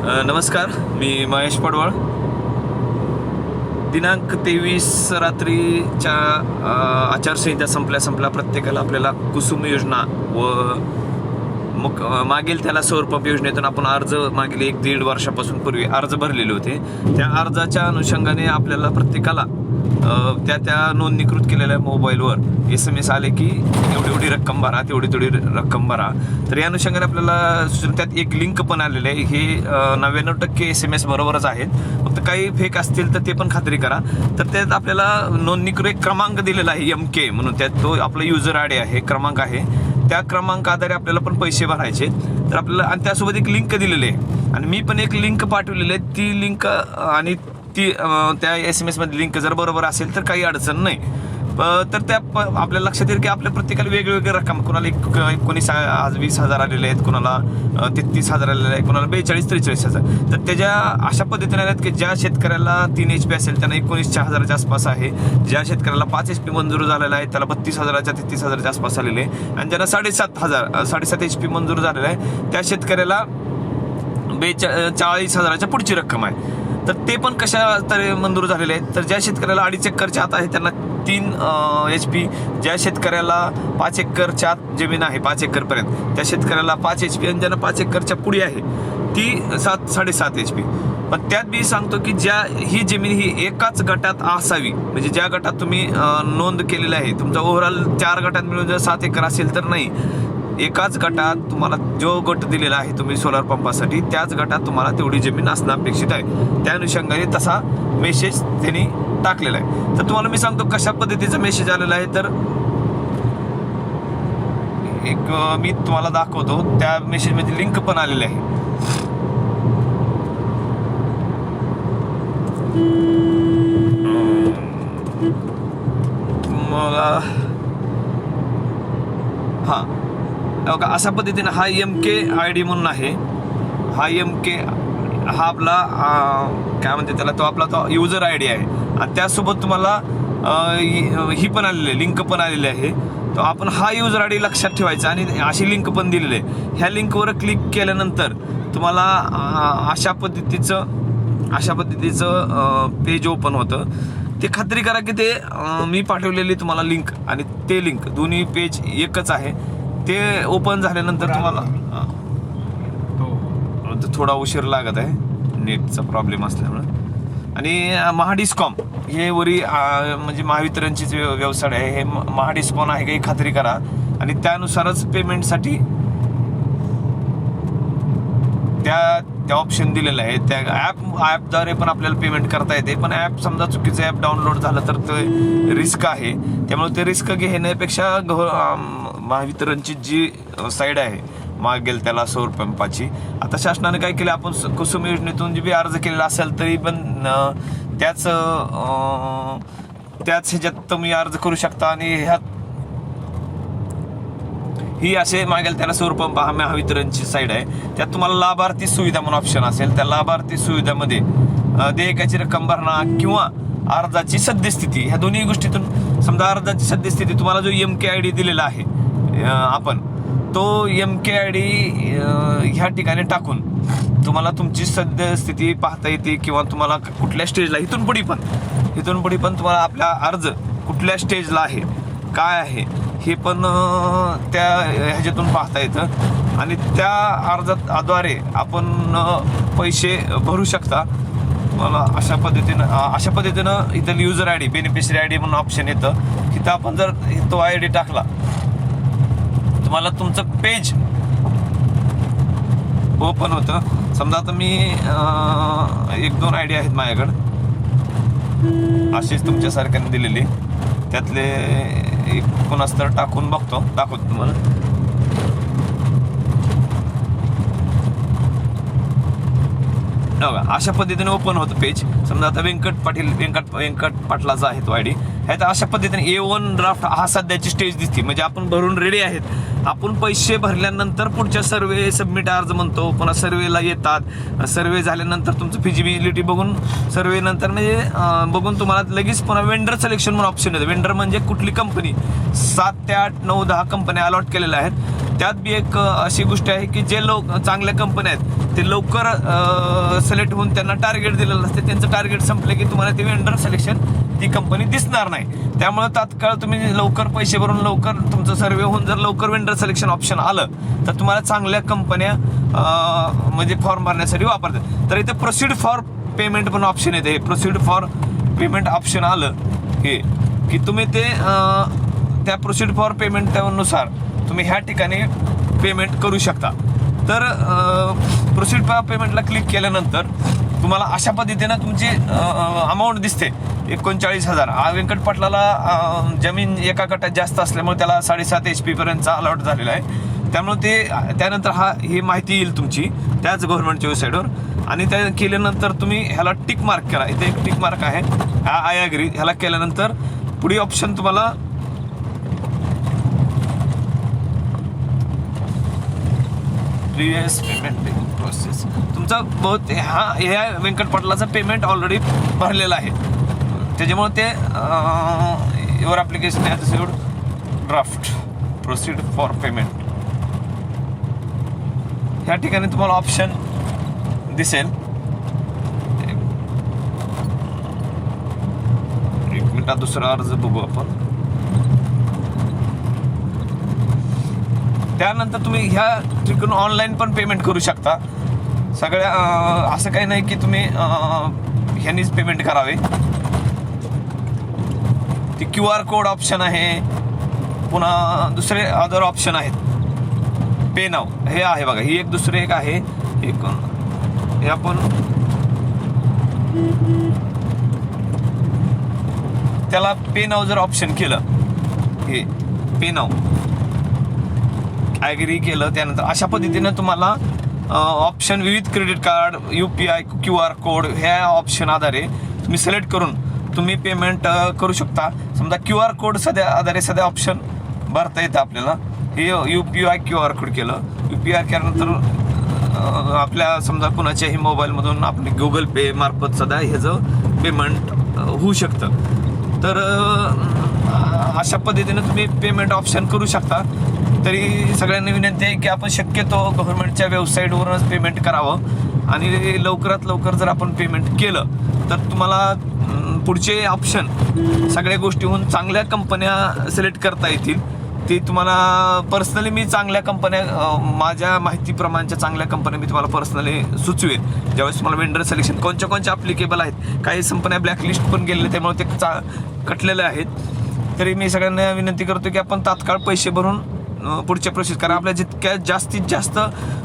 नमस्कार, मी महेश पडवळ. दिनांक 23 रात्रीच्या आचारसंहिता संपल्या प्रत्येकाला आपल्याला कुसुम योजना व मागील त्याला सौर पंप योजनेतून आपण अर्ज मागील 1-1.5 वर्षापासून पूर्वी अर्ज भरलेले होते. त्या अर्जाच्या अनुषंगाने आपल्याला प्रत्येकाला त्या नोंदणीकृत केलेल्या मोबाईलवर SMS आले की एवढी रक्कम भरा, तेवढी रक्कम भरा. तर या अनुषंगाने आपल्याला त्यात एक लिंक पण आलेले आहे. हे 99% SMS बरोबरच आहेत, फक्त काही फेक असतील तर ते पण खात्री करा. तर त्यात आपल्याला नोंदणीकृत क्रमांक दिलेला आहे MK म्हणून, त्यात तो आपला युजर ID आहे, क्रमांक आहे. त्या क्रमांक आधारे आपल्याला पण पैसे भरायचे. तर आपल्याला आणि त्यासोबत एक लिंक दिलेली आहे आणि मी पण एक लिंक पाठवलेली आहे. ती लिंक आणि ती त्या SMS मध्ये लिंक जर बरोबर असेल तर काही अडचण नाही. तर त्या आपल्या लक्षात येईल की आपल्या प्रत्येकाला वेगवेगळे रक्कम, कोणाला 20,000 आलेले आहेत, कोणाला 33,000 आलेले आहेत, कोणाला 42-43,000. तर त्याच्या अशा पद्धतीने आहेत की ज्या शेतकऱ्याला 3 HP असेल त्यांना 19,000च्या आसपास आहे. ज्या शेतकऱ्याला 5 HP मंजूर झालेला आहे त्याला 32,000च्या 33,000च्या आसपास आलेले आहे. आणि ज्यांना 7.5 HP मंजूर झालेला आहे त्या शेतकऱ्याला 40,000च्या पुढची रक्कम आहे. तर ते पण कशा तरी मंजूर झालेले आहेत. तर ज्या शेतकऱ्याला 2.5 एकरच्या आत आहे त्यांना 3 HP, ज्या शेतकऱ्याला 5 एकरच्या आत जमीन आहे 5 एकरपर्यंत त्या शेतकऱ्याला 5 HP, आणि ज्यांना 5 एकरच्या पुढे आहे ती 7.5 HP. पण त्यात मी सांगतो की ही जमीन ही एकाच गटात असावी. म्हणजे ज्या गटात तुम्ही नोंद केलेली आहे, तुमचा ओव्हरऑल 4 गटात मिळून जर 7 एकर असेल तर नाही, एकाच गटात तुम्हाला जो गट दिलेला आहे तुम्ही सोलार पंपासाठी त्याच गटात तुम्हाला तेवढी जमीन असणं अपेक्षित आहे. त्या अनुषंगाने तसा मेसेज त्यांनी टाकलेला आहे. तर तुम्हाला मी सांगतो कशा पद्धतीचा मेसेज आलेला आहे. तर एक मी तुम्हाला दाखवतो, त्या मेसेजमध्ये लिंक पण आलेली आहे. मला अशा पद्धतीने हा MK ID म्हणून आहे. हा MK हा आपला काय म्हणते त्याला, तो आपला तो युजर ID आहे. आणि त्यासोबत तुम्हाला ही पण आलेली आहे, लिंक पण आलेली आहे. तर आपण हा युजर ID लक्षात ठेवायचा आणि अशी लिंक पण दिलेली आहे. ह्या लिंकवर क्लिक केल्यानंतर तुम्हाला अशा पद्धतीचं पेज ओपन होतं. ते खात्री करा की ते मी पाठवलेली तुम्हाला लिंक आणि ते लिंक दोन्ही पेज एकच आहे. ते ओपन झाल्यानंतर तुम्हाला थोडा उशीर लागत आहे, नेटचा प्रॉब्लेम असल्यामुळे. आणि महाडिस्कॉम हे म्हणजे महावितरणचीच व्यवसाय आहे. हे महाडिस्कॉम आहे काही खात्री करा आणि त्यानुसारच पेमेंटसाठी त्या ऑप्शन दिलेलं आहे. त्या ॲपद्वारे पण आपल्याला पेमेंट करता येते. पण ॲप समजा चुकीचं ॲप डाउनलोड झालं तर ते रिस्क आहे. त्यामुळे ते रिस्क घेण्यापेक्षा महावितरणची जी साईड आहे मागेल त्याला सौर पंपाची, आता शासनाने काय केलं, आपण कुसुम योजनेतून जे बी अर्ज केलेला असेल तरी पण त्याच ह्याच्यात तुम्ही अर्ज करू शकता. आणि ह्यात ही असे मागेल त्याला सौर पंप हा महावितरणची साईड आहे. त्यात तुम्हाला लाभार्थी सुविधा म्हणून ऑप्शन असेल. त्या लाभार्थी सुविधामध्ये देयकाची रक्कम भरणा किंवा अर्जाची सद्यस्थिती, ह्या दोन्ही गोष्टीतून समजा अर्जाची सद्यस्थिती तुम्हाला जो MK ID दिलेला आहे आपण, तो MK ID ह्या ठिकाणी टाकून तुम्हाला तुमची सद्यस्थिती पाहता येते. किंवा तुम्हाला कुठल्या स्टेजला इथून पुढे पण तुम्हाला आपला अर्ज कुठल्या स्टेजला आहे, काय आहे हे पण त्या ह्याच्यातून पाहता येतं. आणि त्या अर्जाद्वारे आपण पैसे भरू शकता. मला अशा पद्धतीनं इथं युजर ID, बेनिफिशरी ID म्हणून ऑप्शन येतं. तिथं आपण जर तो ID टाकला तुम्हाला तुमचं पेज ओपन होतं. समजा आता मी 1-2 ID आहेत माझ्याकडं अशीच तुमच्यासारख्याने दिलेली, त्यातले एक कोणाच तर टाकून दाखवतो तुम्हाला. अशा पद्धतीने ओपन होतं पेज. समजा आता व्यंकट पाटलाचा आहे तो ID. ह्यात अशा पद्धतीने A1 ड्राफ्ट हा सध्याची स्टेज दिसते. म्हणजे आपण भरून रेडी आहेत. आपण पैसे भरल्यानंतर पुढच्या सर्वे सबमिट अर्ज म्हणतो, पुन्हा सर्वेला येतात. सर्वे झाल्यानंतर तुमचं फिजिबिलिटी बघून सर्वे नंतर म्हणजे बघून तुम्हाला लगेच पुन्हा वेंडर सिलेक्शन म्हणून ऑप्शन येतं. वेंडर म्हणजे कुठली कंपनी, 7 ते 8, 9, 10 कंपन्या अलॉट केलेल्या आहेत. त्यात बी एक अशी गोष्ट आहे की जे चांगल्या कंपन्या आहेत ते लवकर सिलेक्ट होऊन त्यांना टार्गेट दिलेलं असते. त्यांचं टार्गेट संपलं की तुम्हाला ते वेंडर सिलेक्शन ती कंपनी दिसणार नाही. त्यामुळे तात्काळ तुम्ही लवकर पैसे भरून लवकर तुमचं सर्वे होऊन जर लवकर वेंडर सिलेक्शन ऑप्शन आलं तर तुम्हाला चांगल्या कंपन्या म्हणजे फॉर्म भरण्यासाठी वापरतात. तर इथे प्रोसीड फॉर पेमेंट पण ऑप्शन येते. हे प्रोसीड फॉर पेमेंट ऑप्शन आलं हे की तुम्ही ते त्या प्रोसीड फॉर पेमेंटनुसार तुम्ही ह्या ठिकाणी पेमेंट करू शकता. तर प्रोसीड फॉर पेमेंटला क्लिक केल्यानंतर तुम्हाला अशा पद्धतीनं तुमची अमाऊंट दिसते 39,000. व्यंकट पाटलाला जमीन एका गटात जास्त असल्यामुळे त्याला 7.5 HP पर्यंतचा अलॉट झालेला आहे. त्यामुळे ते त्यानंतर ही माहिती येईल तुमची त्याच गव्हर्नमेंटच्या वेबसाईटवर. आणि त्या केल्यानंतर तुम्ही ह्याला टिक मार्क करा. इथे एक टिक मार्क आहे आय ॲग्री. ह्याला केल्यानंतर पुढे ऑप्शन तुम्हाला प्रिव्हियस पेमेंट प्रोसेस तुमचा बहुत ह्या व्यंकट पाटलाचं पेमेंट ऑलरेडी भरलेलं आहे. त्याच्यामुळे ते your application has received draft proceed for payment ह्या ठिकाणी तुम्हाला ऑप्शन दिसेल. एक मिनिटात दुसरा अर्ज बघू आपण. त्यानंतर तुम्ही ह्या ठिकाणी ऑनलाईन पण पेमेंट करू शकता. सगळ्या असं काही नाही की तुम्ही ह्यांनीच पेमेंट करावे. ती QR कोड ऑप्शन आहे. पुन्हा दुसरे अदर ऑप्शन आहेत. पे नाव हे आहे बघा. ही एक दुसरे एक आहे. हे आपण त्याला पे नाव जर ऑप्शन केलं हे पे नाव ॲग्री केलं त्यानंतर अशा पद्धतीनं तुम्हाला ऑप्शन विविध credit card UPI QR code ह्या ऑप्शन आधारे तुम्ही सिलेक्ट करून तुम्ही पेमेंट करू शकता. समजा QR कोड आधारे सध्या ऑप्शन भरता येतं आपल्याला. हे UPI QR कोड केलं. UPI केल्यानंतर आपल्या समजा कुणाच्याही मोबाईलमधून आपली गुगल पे मार्फत सध्या ह्याचं पेमेंट होऊ शकतं. तर अशा पद्धतीने तुम्ही पेमेंट ऑप्शन करू शकता. तरी सगळ्यांना विनंती आहे की आपण शक्यतो गव्हर्नमेंटच्या वेबसाईटवरूनच पेमेंट करावं. आणि लवकरात लवकर जर आपण पेमेंट केलं तर तुम्हाला पुढचे ऑप्शन सगळ्या गोष्टीहून चांगल्या कंपन्या सिलेक्ट करता येतील. ते तुम्हाला पर्सनली मी चांगल्या कंपन्या माझ्या माहितीप्रमाणच्या चांगल्या कंपन्या मी तुम्हाला पर्सनली सुचवेन ज्यावेळेस तुम्हाला वेंडर सिलेक्शन कोणच्या अप्लिकेबल आहेत. काही कंपन्या ब्लॅकलिस्ट पण गेलेले त्यामुळे ते कटलेले आहेत. तरी मी सगळ्यांना विनंती करतो की आपण तात्काळ पैसे भरून पुढच्या प्रोसेस करा. आपल्या जितक्या जास्तीत जास्त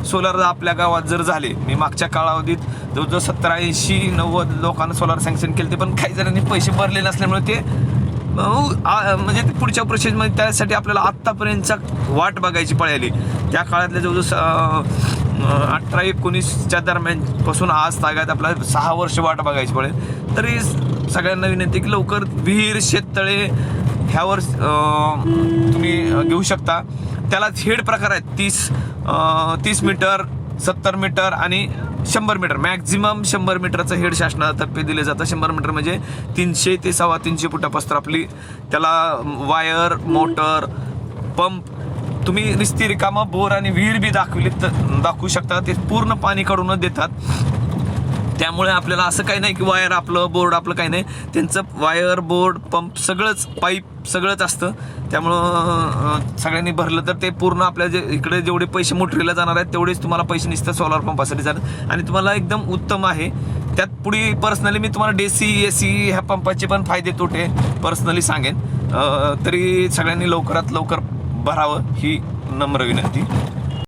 सोलार आपल्या गावात जर झाले, मी मागच्या कालावधीत जवळजवळ 70-80-90 लोकांना सोलार सँक्शन केले ते, पण काही जणांनी पैसे भरले नसल्यामुळे ते म्हणजे पुढच्या प्रोसेसमध्ये त्यासाठी आपल्याला आत्तापर्यंतचा वाट बघायची पळाली. त्या काळातल्या जवळजवळ 18-19च्या दरम्यानपासून आज तागायत आपल्याला 6 वर्ष वाट बघायची पडेल. तरी सगळ्यांना विनंती की लवकर विहीर शेततळे ह्यावर तुम्ही घेऊ शकता. त्याला हेड प्रकार आहेत 30 मीटर, 70 मीटर आणि 100 मीटर. मॅक्झिमम 100 मीटरचं हेड शासनातर्फे दिले जातं. 100 मीटर म्हणजे 300 ते 350 फुटापासून आपली त्याला वायर, मोटर, पंप तुम्ही रिस्ती रिकामा बोर आणि विहीर बी दाखवू शकता. ते पूर्ण पाणी काढूनच देतात. त्यामुळे आपल्याला असं काही नाही की वायर आपलं बोर्ड आपलं काही नाही. त्यांचं वायर, बोर्ड, पंप सगळंच, पाईप सगळंच असतं. त्यामुळं सगळ्यांनी भरलं तर ते पूर्ण आपल्या इकडे जेवढे पैसे मोटरीला जाणार आहेत तेवढेच तुम्हाला पैसे निसतात सोलार पंपासाठी जाणार. आणि तुम्हाला एकदम उत्तम आहे. त्यात पुढे पर्सनली मी तुम्हाला DC AC ह्या पंपाचे पण फायदे तोटे पर्सनली सांगेन. तरी सगळ्यांनी लवकरात लवकर भरावं ही नम्र विनंती.